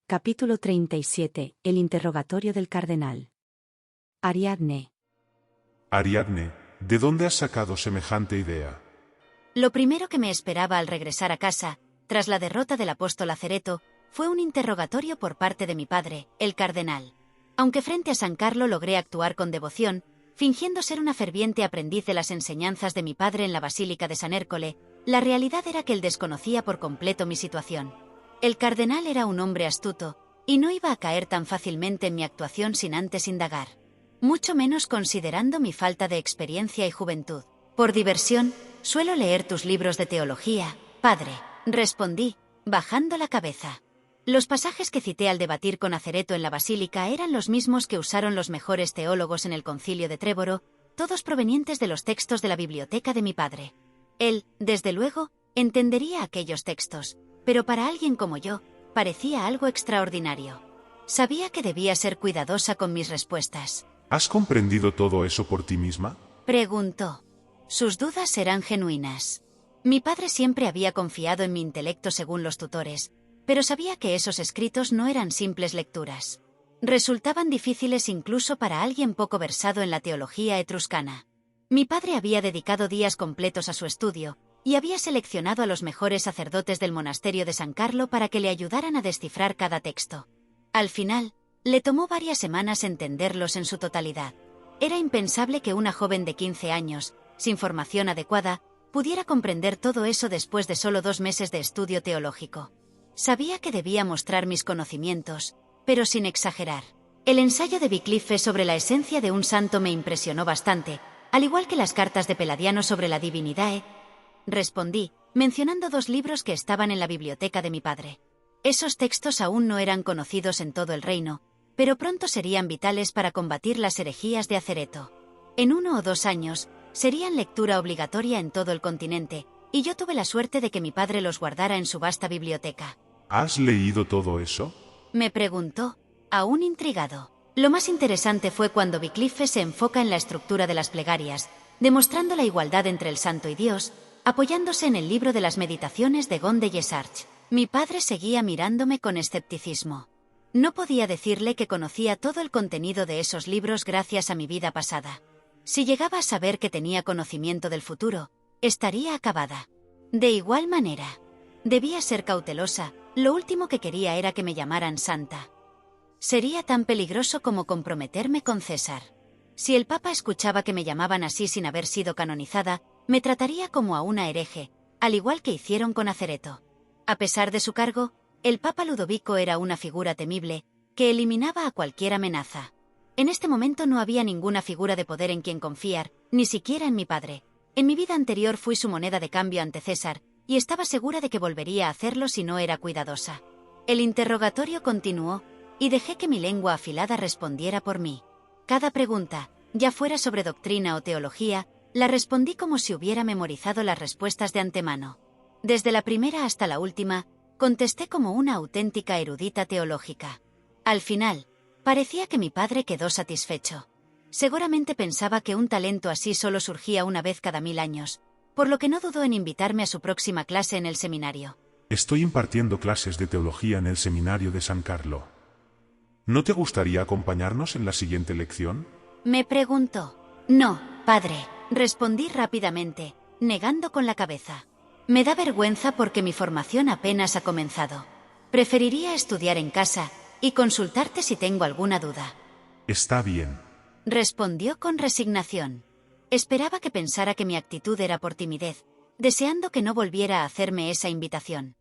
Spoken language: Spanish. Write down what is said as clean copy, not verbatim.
Capítulo 37. El interrogatorio del cardenal. Ariadne. Ariadne, ¿de dónde has sacado semejante idea? Lo primero que me esperaba al regresar a casa, tras la derrota del apóstol Acereto, fue un interrogatorio por parte de mi padre, el cardenal. Aunque frente a San Carlo logré actuar con devoción, fingiendo ser una ferviente aprendiz de las enseñanzas de mi padre en la Basílica de San Ercole, la realidad era que él desconocía por completo mi situación. El cardenal era un hombre astuto, y no iba a caer tan fácilmente en mi actuación sin antes indagar. Mucho menos considerando mi falta de experiencia y juventud. Por diversión, suelo leer tus libros de teología, padre, respondí, bajando la cabeza. Los pasajes que cité al debatir con Acereto en la Basílica eran los mismos que usaron los mejores teólogos en el Concilio de Trévoro, todos provenientes de los textos de la biblioteca de mi padre. Él, desde luego, entendería aquellos textos, pero para alguien como yo, parecía algo extraordinario. Sabía que debía ser cuidadosa con mis respuestas. ¿Has comprendido todo eso por ti misma? Preguntó. Sus dudas eran genuinas. Mi padre siempre había confiado en mi intelecto según los tutores, pero sabía que esos escritos no eran simples lecturas. Resultaban difíciles incluso para alguien poco versado en la teología etruscana. Mi padre había dedicado días completos a su estudio, y había seleccionado a los mejores sacerdotes del monasterio de San Carlo para que le ayudaran a descifrar cada texto. Al final, le tomó varias semanas entenderlos en su totalidad. Era impensable que una joven de 15 años, sin formación adecuada, pudiera comprender todo eso después de solo 2 meses de estudio teológico. Sabía que debía mostrar mis conocimientos, pero sin exagerar. El ensayo de Wycliffe sobre la esencia de un santo me impresionó bastante, al igual que las cartas de Peladiano sobre la Divinidae, respondí, mencionando 2 libros que estaban en la biblioteca de mi padre. Esos textos aún no eran conocidos en todo el reino, pero pronto serían vitales para combatir las herejías de Acereto. En 1 o 2 años, serían lectura obligatoria en todo el continente, y yo tuve la suerte de que mi padre los guardara en su vasta biblioteca. ¿Has leído todo eso? Me preguntó, aún intrigado. Lo más interesante fue cuando Wycliffe se enfoca en la estructura de las plegarias, demostrando la igualdad entre el santo y Dios, apoyándose en el libro de las meditaciones de Gon de Guessarch. Mi padre seguía mirándome con escepticismo. No podía decirle que conocía todo el contenido de esos libros gracias a mi vida pasada. Si llegaba a saber que tenía conocimiento del futuro, estaría acabada. De igual manera, debía ser cautelosa, lo último que quería era que me llamaran santa. Sería tan peligroso como comprometerme con César. Si el Papa escuchaba que me llamaban así sin haber sido canonizada, me trataría como a una hereje, al igual que hicieron con Acereto. A pesar de su cargo, el Papa Ludovico era una figura temible, que eliminaba a cualquier amenaza. En este momento no había ninguna figura de poder en quien confiar, ni siquiera en mi padre. En mi vida anterior fui su moneda de cambio ante César, y estaba segura de que volvería a hacerlo si no era cuidadosa. El interrogatorio continuó, y dejé que mi lengua afilada respondiera por mí. Cada pregunta, ya fuera sobre doctrina o teología, la respondí como si hubiera memorizado las respuestas de antemano. Desde la primera hasta la última, contesté como una auténtica erudita teológica. Al final, parecía que mi padre quedó satisfecho. Seguramente pensaba que un talento así solo surgía una vez cada 1000 años, por lo que no dudó en invitarme a su próxima clase en el seminario. Estoy impartiendo clases de teología en el seminario de San Carlo. ¿No te gustaría acompañarnos en la siguiente lección? Me preguntó. No, padre, respondí rápidamente, negando con la cabeza. Me da vergüenza porque mi formación apenas ha comenzado. Preferiría estudiar en casa y consultarte si tengo alguna duda. Está bien. Respondió con resignación. Esperaba que pensara que mi actitud era por timidez, deseando que no volviera a hacerme esa invitación.